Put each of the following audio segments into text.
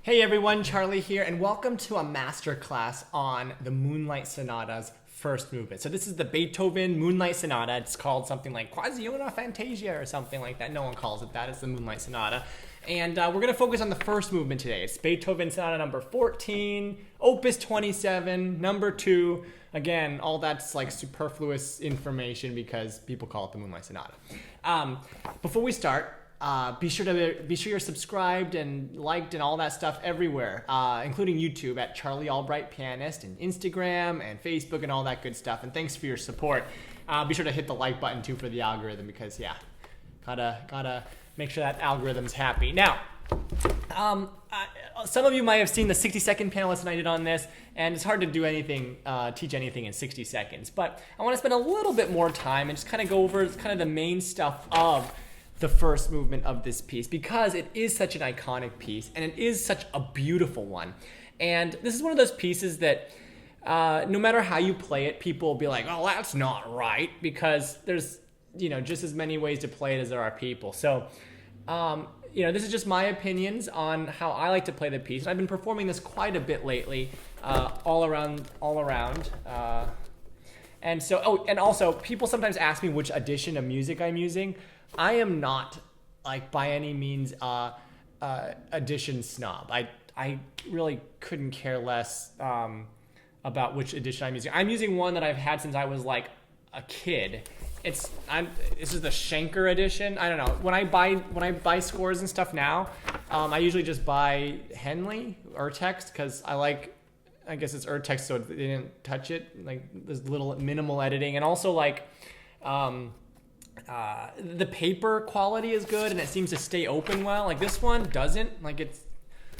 Hey everyone, Charlie here, and welcome to a masterclass on the Moonlight Sonata's first movement. So this is the Beethoven Moonlight Sonata. It's called something like Quasi una Fantasia or something like that. No one calls it that. It's the Moonlight Sonata. And we're going to focus on the first movement today. It's Beethoven Sonata number 14, Opus 27, number 2. Again, all that's like superfluous information because people call it the Moonlight Sonata. Before we start, be sure you're subscribed and liked and all that stuff everywhere, including YouTube at Charlie Albright Pianist, and Instagram and Facebook and all that good stuff. And thanks for your support. Be sure to hit the like button too for the algorithm because gotta make sure that algorithm's happy. Now, some of you might have seen the 60-second piano lesson I did on this, and it's hard to do anything, teach anything in 60 seconds. But I want to spend a little bit more time and just kind of go over kind of the main stuff of the first movement of this piece because it is such an iconic piece and it is such a beautiful one. And this is one of those pieces that no matter how you play it, people will be like, oh, that's not right, because there's, just as many ways to play it as there are people. So, this is just my opinions on how I like to play the piece. And I've been performing this quite a bit lately, all around. And so, and also people sometimes ask me which edition of music I'm using. I am not like by any means edition snob. I really couldn't care less about which edition I'm using. I'm using one that I've had since I was like a kid. This is the Schenker edition. I don't know. When I buy scores and stuff now, I usually just buy Henley or Text because I guess it's Urtext, so they didn't touch it. Like there's little minimal editing, and also like the paper quality is good and it seems to stay open well. Like this one doesn't. Like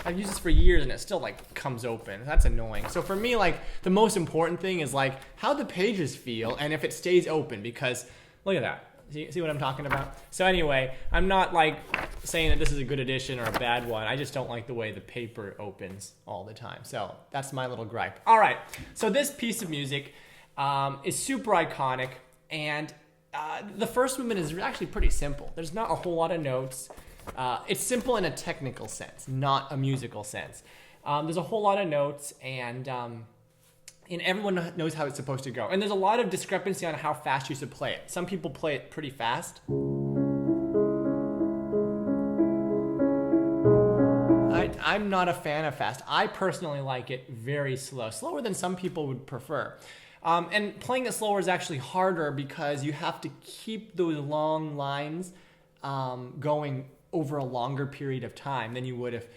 I've used this for years and it still like comes open. That's annoying. So for me, like the most important thing is like how the pages feel and if it stays open, because look at that. See what I'm talking about? So anyway, I'm not like saying that this is a good edition or a bad one. I just don't like the way the paper opens all the time. So that's my little gripe. All right. So this piece of music is super iconic, and the first movement is actually pretty simple. There's not a whole lot of notes. It's simple in a technical sense, not a musical sense. There's a whole lot of notes, and everyone knows how it's supposed to go. And there's a lot of discrepancy on how fast you should play it. Some people play it pretty fast. I'm not a fan of fast. I personally like it very slower than some people would prefer. And playing it slower is actually harder because you have to keep those long lines going over a longer period of time than you would if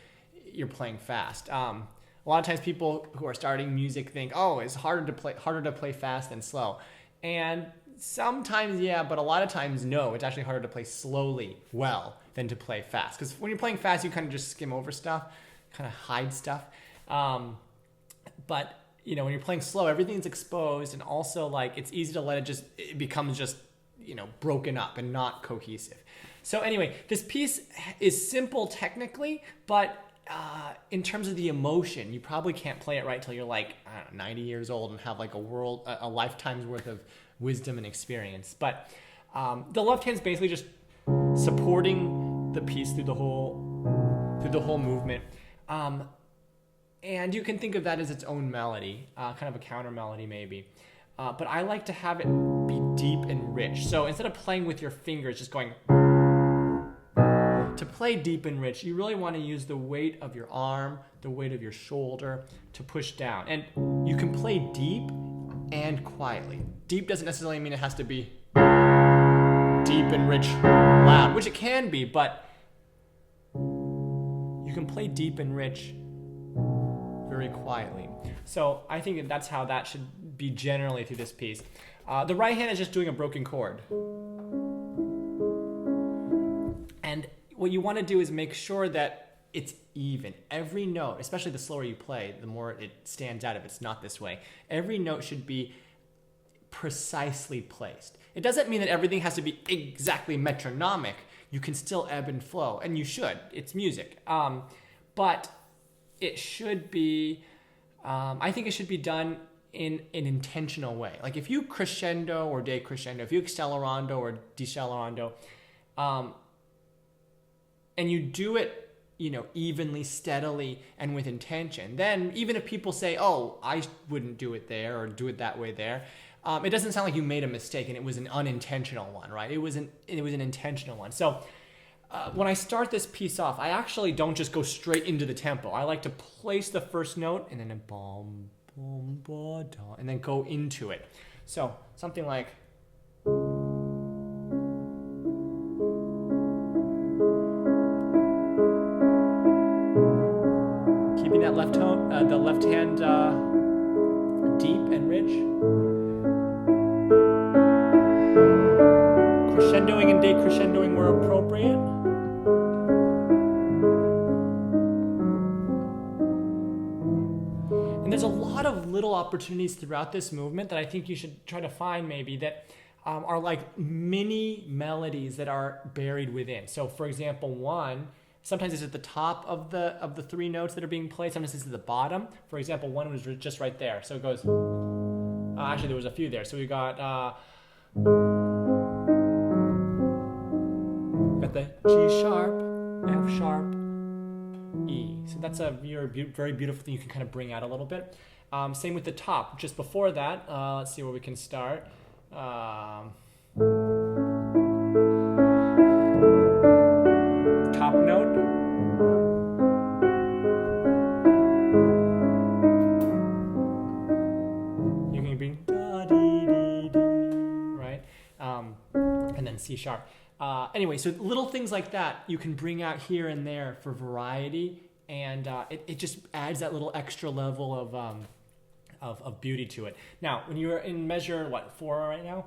you're playing fast. A lot of times people who are starting music think, oh, it's harder to play fast than slow. And sometimes, yeah, but a lot of times, no, it's actually harder to play slowly well than to play fast. Because when you're playing fast, you kind of just skim over stuff, kind of hide stuff. But when you're playing slow, everything's exposed, and also like it's easy to let it becomes just broken up and not cohesive. So anyway, this piece is simple technically, but in terms of the emotion, you probably can't play it right till you're like 90 years old and have like a lifetime's worth of wisdom and experience. But the left hand's basically just supporting the piece through the whole movement. And you can think of that as its own melody, kind of a counter melody maybe. But I like to have it be deep and rich. So instead of playing with your fingers, just going, to play deep and rich, you really want to use the weight of your arm, the weight of your shoulder to push down. And you can play deep and quietly. Deep doesn't necessarily mean it has to be deep and rich, loud, which it can be, but you can play deep and rich very quietly. So I think that's how that should be generally through this piece. The right hand is just doing a broken chord. And what you want to do is make sure that it's even. Every note, especially the slower you play, the more it stands out if it's not this way. Every note should be precisely placed. It doesn't mean that everything has to be exactly metronomic. You can still ebb and flow, and you should. It's music. But it should be, I think it should be done in an intentional way. Like if you crescendo or decrescendo, if you accelerando or decelerando, and you do it evenly, steadily, and with intention. Then even if people say, oh, I wouldn't do it there or do it that way there, it doesn't sound like you made a mistake and it was an unintentional one, right? It was an intentional one. So when I start this piece off, I actually don't just go straight into the tempo. I like to place the first note and then a bom, bom, ba, da, and then go into it. So something like, keeping that left tone, the left hand deep and rich. Crescendoing and decrescendoing where appropriate. And there's a lot of little opportunities throughout this movement that I think you should try to find maybe that are like mini melodies that are buried within. So for example, one, sometimes it's at the top of the three notes that are being played. Sometimes it's at the bottom. For example, one was just right there. So it goes, actually there was a few there. So we got the G sharp, F sharp, E. So that's a very beautiful thing you can kind of bring out a little bit. Same with the top. Just before that, let's see where we can start. Top note. You can bring da dee dee dee, right? And then C sharp. Anyway, so little things like that you can bring out here and there for variety, and it just adds that little extra level of beauty to it. Now, when you're in measure, 4 right now?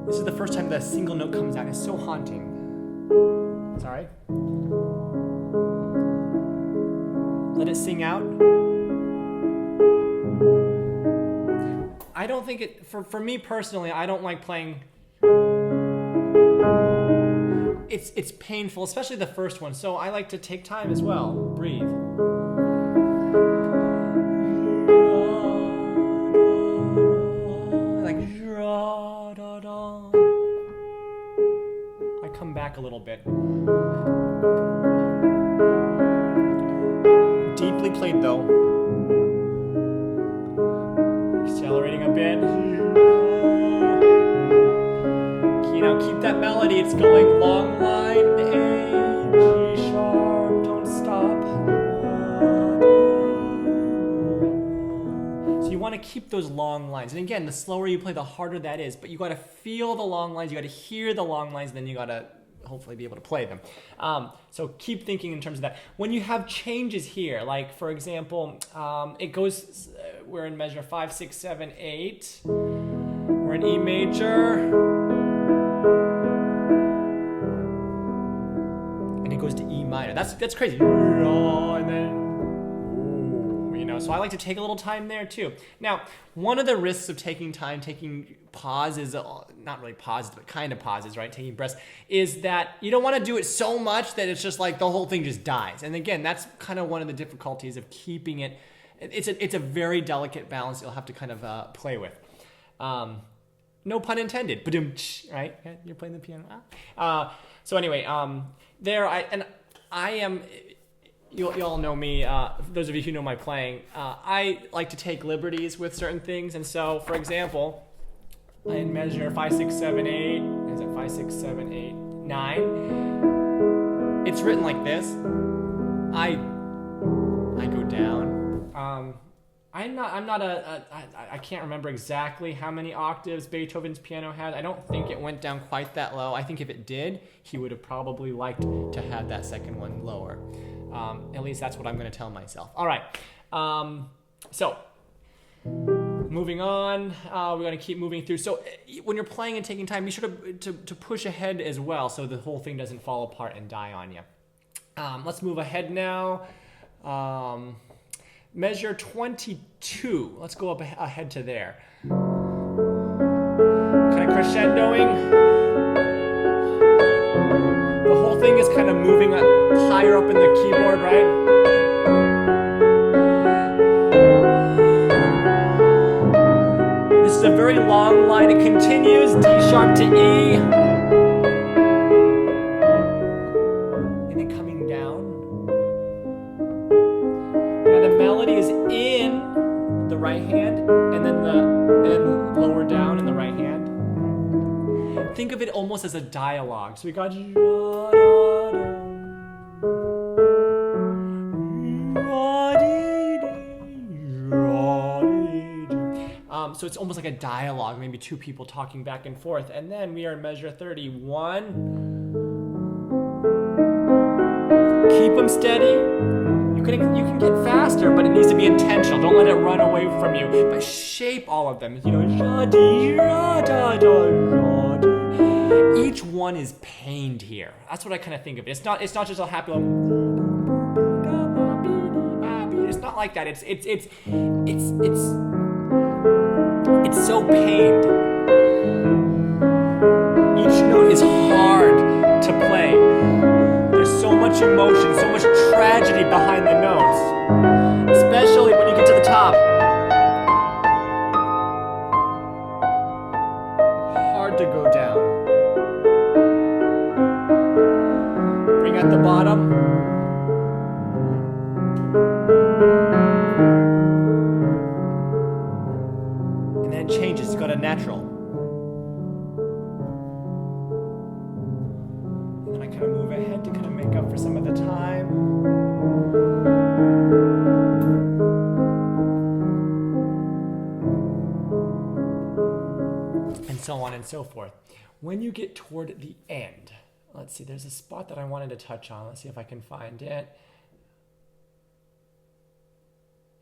This is the first time that a single note comes out. It's so haunting. Sorry. Let it sing out. I don't think it, for me personally, I don't like playing. It's painful, especially the first one. So I like to take time as well. Breathe. Like I come back a little bit. Deeply played though. Accelerating a bit. Keep that melody. It's going long line, A, G sharp, don't stop. So you want to keep those long lines. And again, the slower you play, the harder that is. But you got to feel the long lines. You got to hear the long lines. And then you got to hopefully be able to play them. So keep thinking in terms of that. When you have changes here, like for example, it goes. We're in measure 5, 6, 7, 8. We're in E major. It goes to E minor. That's crazy. And then, so I like to take a little time there too. Now, one of the risks of taking time, taking pauses, not really pauses, but kind of pauses, right? Taking breaths, is that you don't want to do it so much that it's just like the whole thing just dies. And again, that's kind of one of the difficulties of keeping it. It's a very delicate balance you'll have to kind of play with. No pun intended. Ba-dum, right? You're playing the piano. So anyway, I am, you all know me, those of you who know my playing, I like to take liberties with certain things. And so, for example, in measure 5, 6, 7, 8, is it 5, 6, 7, 8, 9? It's written like this. I go down. I can't remember exactly how many octaves Beethoven's piano had. I don't think it went down quite that low. I think if it did, he would have probably liked to have that second one lower. At least that's what I'm going to tell myself. All right. So moving on, we're going to keep moving through. So when you're playing and taking time, be sure to push ahead as well so the whole thing doesn't fall apart and die on you. Let's move ahead now. Measure 22. Let's go up ahead to there. Kind of crescendoing. The whole thing is kind of moving higher up in the keyboard, right? This is a very long line. It continues D sharp to E. And then coming coming down. Now the melody is in the right hand, and then lower down in the right hand. Think of it almost as a dialogue. So we got so it's almost like a dialogue, maybe two people talking back and forth. And then we are in measure 31. Keep them steady. You can get faster, but it needs to be intentional. Don't let it run away from you. But shape all of them. You know, each one is pained here. That's what I kind of think of it. It's not just a happy little. It's not like that. It's so pained. Each note is hard to play. There's so much emotion, so much tragedy behind the notes, especially when you get to the top. Hard to go down. Bring out the bottom. And then it changes, go to natural. And then I kind of move ahead to kind of make up for some of the time. And so on and so forth. When you get toward the end, let's see, there's a spot that I wanted to touch on. Let's see if I can find it.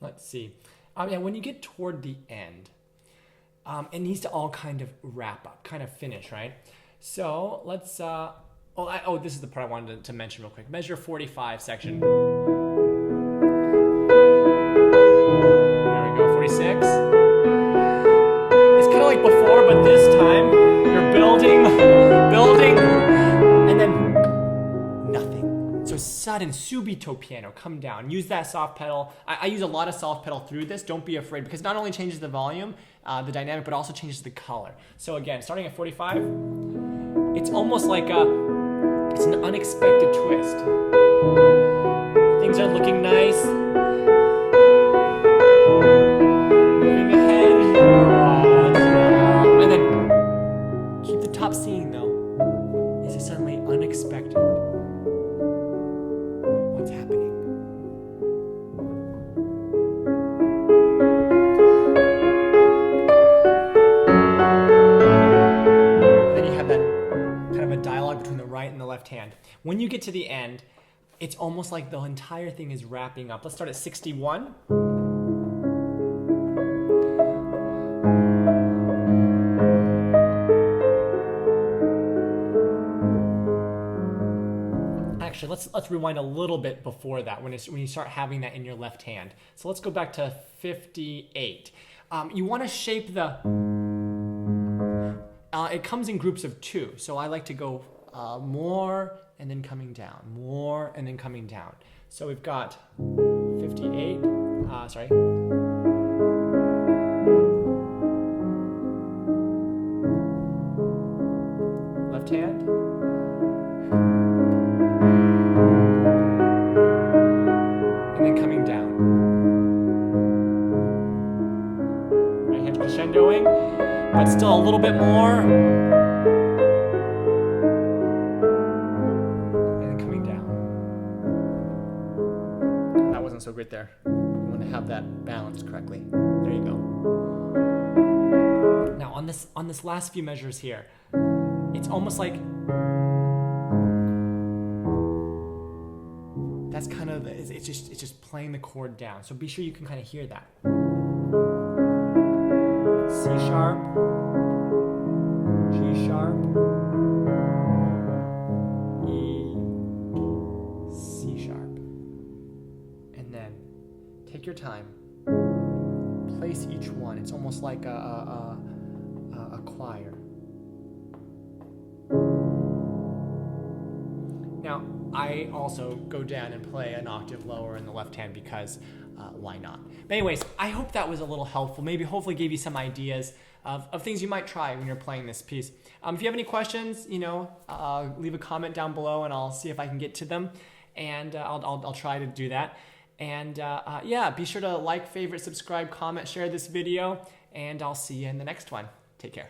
Let's see. Yeah, when you get toward the end, it needs to all kind of wrap up, kind of finish, right? So let's, this is the part I wanted to mention real quick. Measure 45 section. There we go, 46. It's kind of like before, but this time you're building, and then nothing. So sudden, subito piano, come down. Use that soft pedal. I use a lot of soft pedal through this. Don't be afraid, because not only changes the volume, the dynamic, but also changes the color. So again, starting at 45, it's almost like it's an unexpected twist. Things are looking nice. Moving ahead. And then keep the top scene though. Is it suddenly unexpected? What's happening? Dialogue between the right and the left hand. When you get to the end, it's almost like the entire thing is wrapping up. Let's start at 61. Actually, let's rewind a little bit before that, when you start having that in your left hand. So let's go back to 58. You want to shape the. It comes in groups of two, so I like to go more and then coming down, more and then coming down. So we've got 58, left hand, and then coming down. Right hand crescendoing. But still a little bit more. And then coming down. That wasn't so great there. You want to have that balanced correctly. There you go. Now on this last few measures here, it's almost like that's kind of it's just playing the chord down. So be sure you can kind of hear that. C sharp, G sharp, E, C sharp. And then take your time, place each one. It's almost like a choir. Now, I also go down and play an octave lower in the left hand because why not? But anyways, I hope that was a little helpful. Maybe hopefully gave you some ideas of things you might try when you're playing this piece. If you have any questions, leave a comment down below and I'll see if I can get to them. and I'll try to do that. And yeah, be sure to like, favorite, subscribe, comment, share this video, and I'll see you in the next one. Take care.